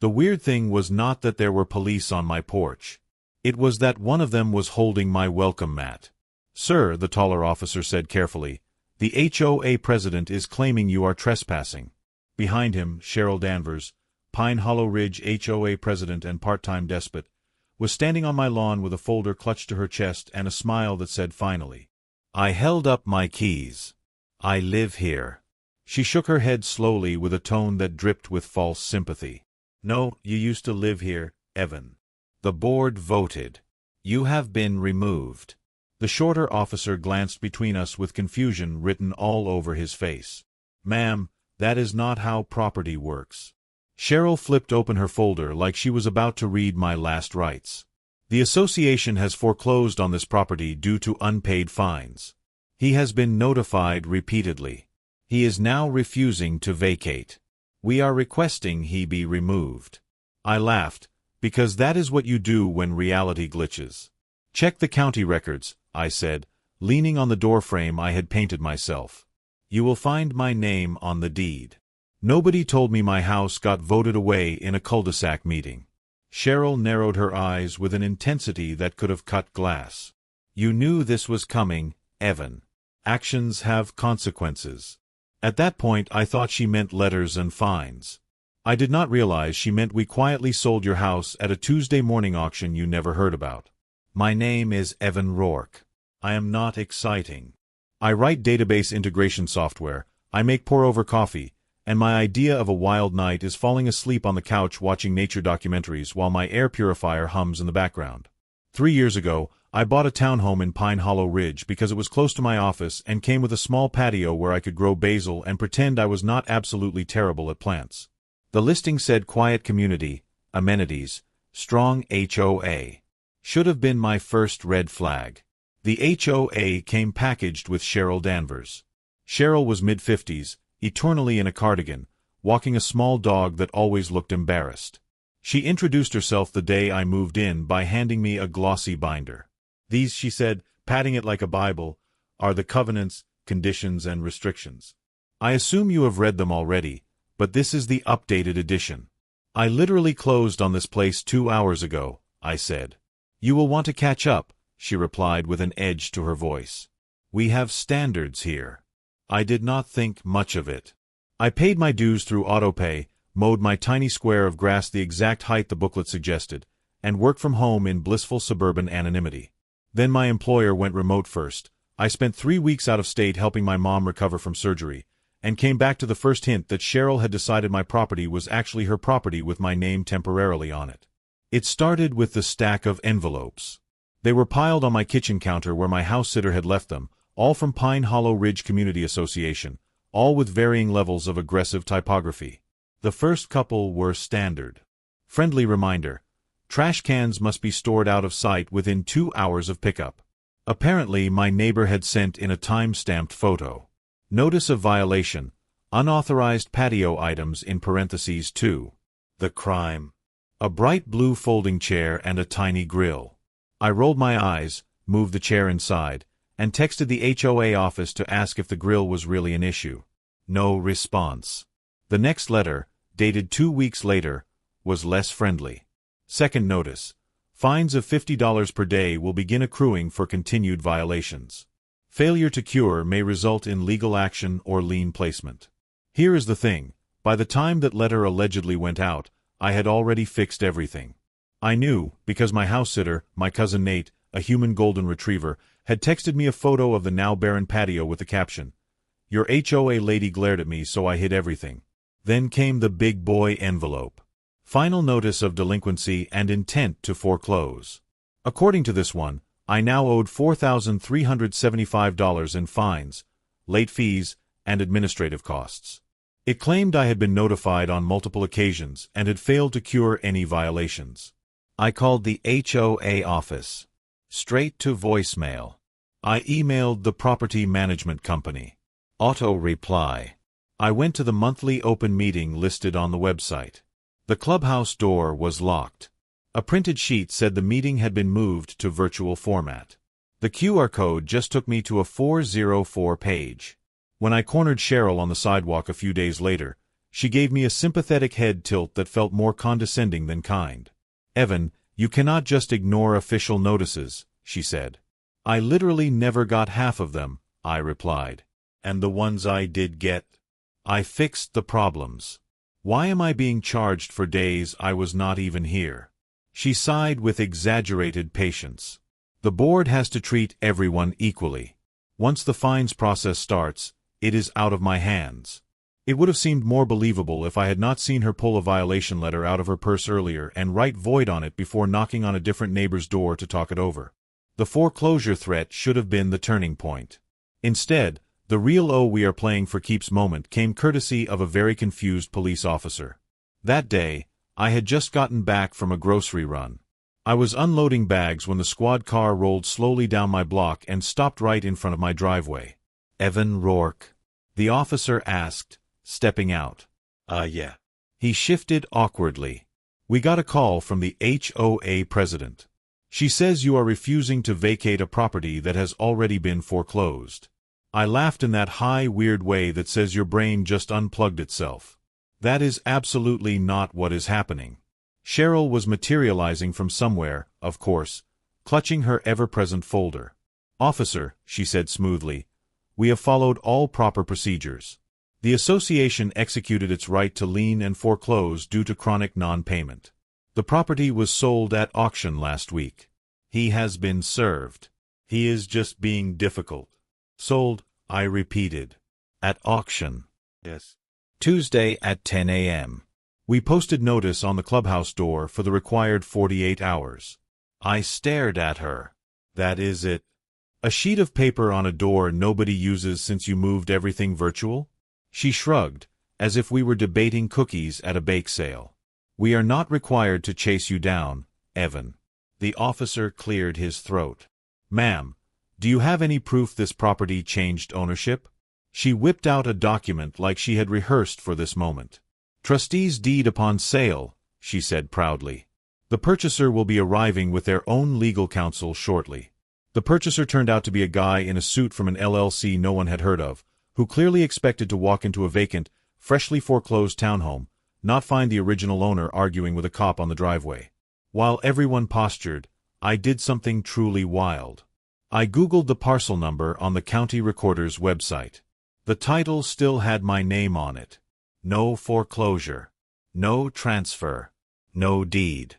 The weird thing was not that there were police on my porch. It was that one of them was holding my welcome mat. "Sir," the taller officer said carefully, "the HOA president is claiming you are trespassing." Behind him, Cheryl Danvers, Pine Hollow Ridge HOA president and part-time despot, was standing on my lawn with a folder clutched to her chest and a smile that said finally. I held up my keys. "I live here." She shook her head slowly with a tone that dripped with false sympathy. "No, you used to live here, Evan. The board voted. You have been removed." The shorter officer glanced between us with confusion written all over his face. "Ma'am, that is not how property works." Cheryl flipped open her folder like she was about to read my last rites. "The association has foreclosed on this property due to unpaid fines. He has been notified repeatedly. He is now refusing to vacate. We are requesting he be removed." I laughed, because that is what you do when reality glitches. "Check the county records," I said, leaning on the doorframe I had painted myself. "You will find my name on the deed." Nobody told me my house got voted away in a cul-de-sac meeting. Cheryl narrowed her eyes with an intensity that could have cut glass. "You knew this was coming, Evan. Actions have consequences." At that point I thought she meant letters and fines. I did not realize she meant we quietly sold your house at a Tuesday morning auction you never heard about. "My name is Evan Rourke. I am not exciting. I write database integration software, I make pour-over coffee, and my idea of a wild night is falling asleep on the couch watching nature documentaries while my air purifier hums in the background. 3 years ago, I bought a townhome in Pine Hollow Ridge because it was close to my office and came with a small patio where I could grow basil and pretend I was not absolutely terrible at plants. The listing said quiet community, amenities, strong HOA. Should have been my first red flag. The HOA came packaged with Cheryl Danvers. Cheryl was mid-50s, eternally in a cardigan, walking a small dog that always looked embarrassed. She introduced herself the day I moved in by handing me a glossy binder. "These," she said, patting it like a Bible, "are the covenants, conditions, and restrictions. I assume you have read them already, but this is the updated edition." "I literally closed on this place 2 hours ago," I said. "You will want to catch up," she replied with an edge to her voice. "We have standards here." I did not think much of it. I paid my dues through autopay, mowed my tiny square of grass the exact height the booklet suggested, and worked from home in blissful suburban anonymity. Then my employer went remote first. I spent 3 weeks out of state helping my mom recover from surgery, and came back to the first hint that Cheryl had decided my property was actually her property with my name temporarily on it. It started with the stack of envelopes. They were piled on my kitchen counter where my house sitter had left them, all from Pine Hollow Ridge Community Association, all with varying levels of aggressive typography. The first couple were standard. Friendly reminder: trash cans must be stored out of sight within 2 hours of pickup. Apparently, my neighbor had sent in a time-stamped photo. Notice of violation: unauthorized patio items in parentheses 2. The crime: a bright blue folding chair and a tiny grill. I rolled my eyes, moved the chair inside, and texted the HOA office to ask if the grill was really an issue. No response. The next letter, dated 2 weeks later, was less friendly. Second notice: fines of $50 per day will begin accruing for continued violations. Failure to cure may result in legal action or lien placement. Here is the thing: by the time that letter allegedly went out, I had already fixed everything. I knew, because my house sitter, my cousin Nate, a human golden retriever, had texted me a photo of the now barren patio with the caption, "Your HOA lady glared at me, so I hid everything." Then came the big boy envelope. Final notice of delinquency and intent to foreclose. According to this one, I now owed $4,375 in fines, late fees, and administrative costs. It claimed I had been notified on multiple occasions and had failed to cure any violations. I called the HOA office. Straight to voicemail. I emailed the property management company. Auto reply. I went to the monthly open meeting listed on the website. The clubhouse door was locked. A printed sheet said the meeting had been moved to virtual format. The QR code just took me to a 404 page. When I cornered Cheryl on the sidewalk a few days later, She gave me a sympathetic head tilt that felt more condescending than kind. "Evan, you cannot just ignore official notices," she said. "I literally never got half of them," I replied. "And the ones I did get, I fixed the problems. Why am I being charged for days I was not even here?" She sighed with exaggerated patience. "The board has to treat everyone equally. Once the fines process starts, it is out of my hands." It would have seemed more believable if I had not seen her pull a violation letter out of her purse earlier and write void on it before knocking on a different neighbor's door to talk it over. The foreclosure threat should have been the turning point. Instead, the real "oh, we are playing for keeps" moment came courtesy of a very confused police officer. That day, I had just gotten back from a grocery run. I was unloading bags when the squad car rolled slowly down my block and stopped right in front of my driveway. "Evan Rourke?" the officer asked, stepping out. Yeah." He shifted awkwardly. "We got a call from the HOA president. She says you are refusing to vacate a property that has already been foreclosed." I laughed in that high, weird way that says your brain just unplugged itself. That is absolutely not what is happening. Cheryl was materializing from somewhere, of course, clutching her ever-present folder. "Officer," she said smoothly, "we have followed all proper procedures. The association executed its right to lien and foreclose due to chronic non-payment. The property was sold at auction last week. He has been served. He is just being difficult." "Sold," I repeated. "At auction." "Yes." "Tuesday at 10 a.m. We posted notice on the clubhouse door for the required 48 hours. I stared at her. "That is it? A sheet of paper on a door nobody uses since you moved everything virtual?" She shrugged, as if we were debating cookies at a bake sale. "We are not required to chase you down, Evan." The officer cleared his throat. "Ma'am, do you have any proof this property changed ownership?" She whipped out a document like she had rehearsed for this moment. "Trustee's deed upon sale," she said proudly. "The purchaser will be arriving with their own legal counsel shortly." The purchaser turned out to be a guy in a suit from an LLC no one had heard of, who clearly expected to walk into a vacant, freshly foreclosed townhome, not find the original owner arguing with a cop on the driveway. While everyone postured, I did something truly wild. I Googled the parcel number on the county recorder's website. The title still had my name on it. No foreclosure. No transfer. No deed.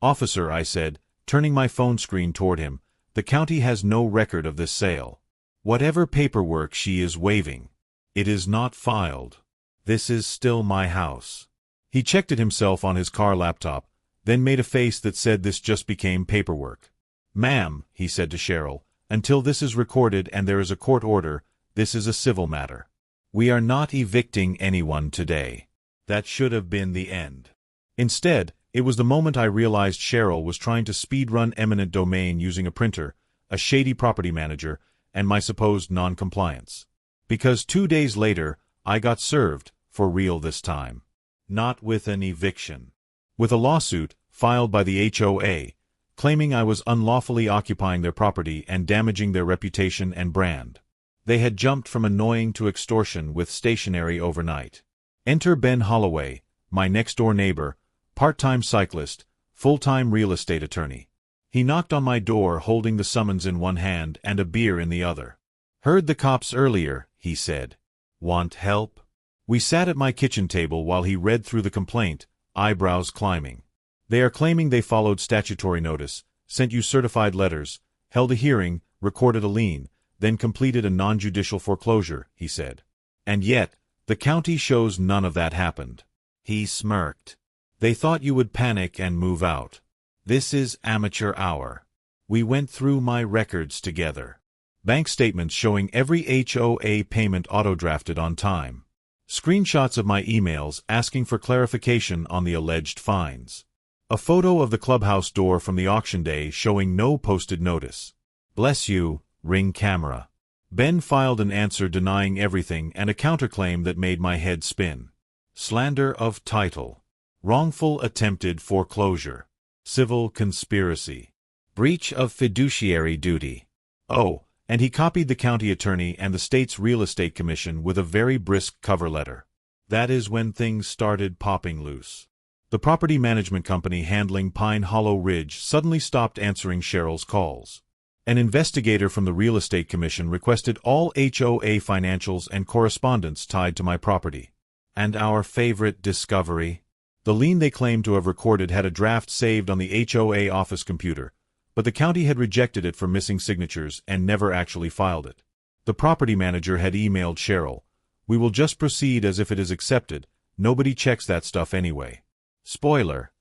"Officer," I said, turning my phone screen toward him, "the county has no record of this sale. Whatever paperwork she is waving, it is not filed. This is still my house." He checked it himself on his car laptop, then made a face that said this just became paperwork. "Ma'am," he said to Cheryl, "until this is recorded and there is a court order, this is a civil matter. We are not evicting anyone today." That should have been the end. Instead, it was the moment I realized Cheryl was trying to speedrun eminent domain using a printer, a shady property manager, and my supposed non-compliance. Because 2 days later, I got served, for real this time. Not with an eviction. With a lawsuit, filed by the HOA, claiming I was unlawfully occupying their property and damaging their reputation and brand. They had jumped from annoying to extortion with stationery overnight. Enter Ben Holloway, my next-door neighbor, part-time cyclist, full-time real estate attorney. He knocked on my door holding the summons in one hand and a beer in the other. "Heard the cops earlier," he said. "Want help?" We sat at my kitchen table while he read through the complaint, eyebrows climbing. "They are claiming they followed statutory notice, sent you certified letters, held a hearing, recorded a lien, then completed a non-judicial foreclosure," he said. "And yet, the county shows none of that happened." He smirked. "They thought you would panic and move out. This is amateur hour. We went through my records together. Bank statements showing every HOA payment auto-drafted on time. Screenshots of my emails asking for clarification on the alleged fines. A photo of the clubhouse door from the auction day showing no posted notice. Bless you, Ring camera." Ben filed an answer denying everything and a counterclaim that made my head spin. Slander of title. Wrongful attempted foreclosure. Civil conspiracy. Breach of fiduciary duty. Oh, and he copied the county attorney and the state's real estate commission with a very brisk cover letter. That is when things started popping loose. The property management company handling Pine Hollow Ridge suddenly stopped answering Cheryl's calls. An investigator from the Real Estate Commission requested all HOA financials and correspondence tied to my property. And our favorite discovery? The lien they claimed to have recorded had a draft saved on the HOA office computer, but the county had rejected it for missing signatures and never actually filed it. The property manager had emailed Cheryl, "We will just proceed as if it is accepted. Nobody checks that stuff anyway." Spoiler: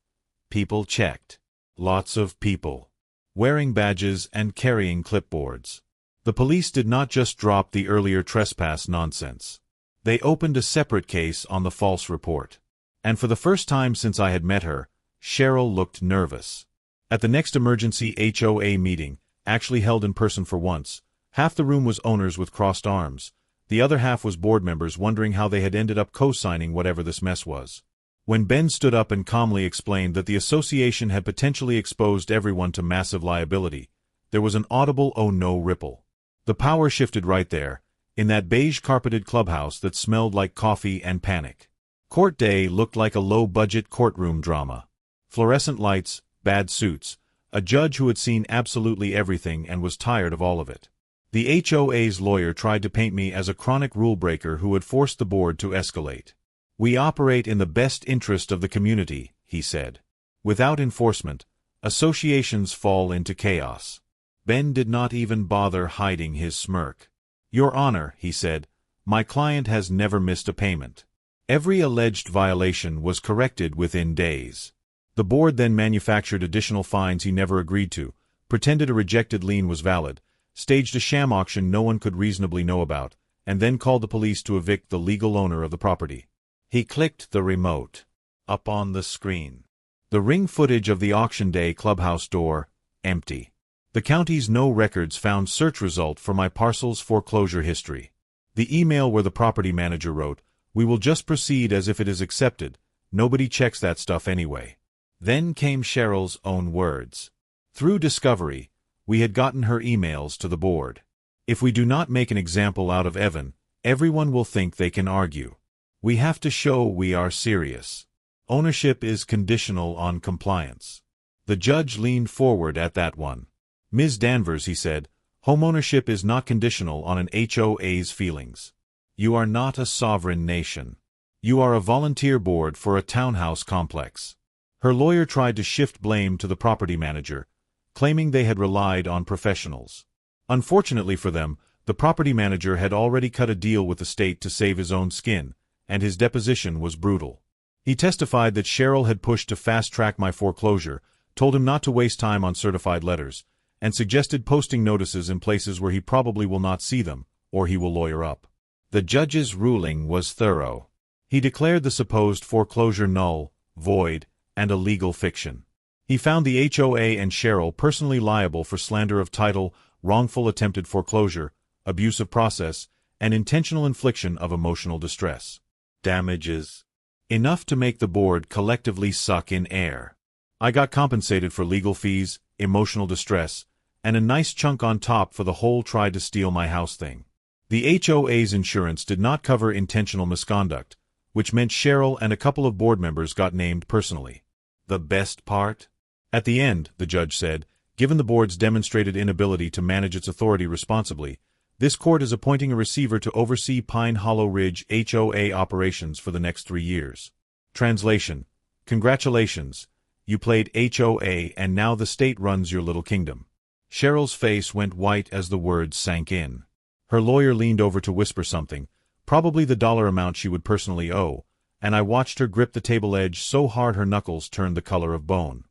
people checked. Lots of people. Wearing badges and carrying clipboards. The police did not just drop the earlier trespass nonsense. They opened a separate case on the false report. And for the first time since I had met her, Cheryl looked nervous. At the next emergency HOA meeting, actually held in person for once, half the room was owners with crossed arms. The other half was board members wondering how they had ended up co-signing whatever this mess was. When Ben stood up and calmly explained that the association had potentially exposed everyone to massive liability, there was an audible "oh no" ripple. The power shifted right there, in that beige-carpeted clubhouse that smelled like coffee and panic. Court day looked like a low-budget courtroom drama. Fluorescent lights, bad suits, a judge who had seen absolutely everything and was tired of all of it. The HOA's lawyer tried to paint me as a chronic rule-breaker who had forced the board to escalate. "We operate in the best interest of the community," he said. "Without enforcement, associations fall into chaos." Ben did not even bother hiding his smirk. "Your Honor," he said, "my client has never missed a payment." Every alleged violation was corrected within days. The board then manufactured additional fines he never agreed to, pretended a rejected lien was valid, staged a sham auction no one could reasonably know about, and then called the police to evict the legal owner of the property. He clicked the remote. Up on the screen. The ring footage of the auction day clubhouse door, empty. The county's no records found search result for my parcel's foreclosure history. The email where the property manager wrote, "We will just proceed as if it is accepted. Nobody checks that stuff anyway." Then came Cheryl's own words. Through discovery, we had gotten her emails to the board. "If we do not make an example out of Evan, everyone will think they can argue. We have to show we are serious. Ownership is conditional on compliance." The judge leaned forward at that one. "Ms. Danvers," he said, "homeownership is not conditional on an HOA's feelings. You are not a sovereign nation. You are a volunteer board for a townhouse complex." Her lawyer tried to shift blame to the property manager, claiming they had relied on professionals. Unfortunately for them, the property manager had already cut a deal with the state to save his own skin, and his deposition was brutal. He testified that Cheryl had pushed to fast-track my foreclosure, told him not to waste time on certified letters, and suggested posting notices in places where he probably will not see them, or he will lawyer up. The judge's ruling was thorough. He declared the supposed foreclosure null, void, and a legal fiction. He found the HOA and Cheryl personally liable for slander of title, wrongful attempted foreclosure, abuse of process, and intentional infliction of emotional distress. Damages. Enough to make the board collectively suck in air. I got compensated for legal fees, emotional distress, and a nice chunk on top for the whole tried to steal my house thing. The HOA's insurance did not cover intentional misconduct, which meant Cheryl and a couple of board members got named personally. The best part? At the end, the judge said, given the board's demonstrated inability to manage its authority responsibly, this court is appointing a receiver to oversee Pine Hollow Ridge HOA operations for the next 3 years. Translation: Congratulations, you played HOA and now the state runs your little kingdom. Cheryl's face went white as the words sank in. Her lawyer leaned over to whisper something, probably the dollar amount she would personally owe, and I watched her grip the table edge so hard her knuckles turned the color of bone.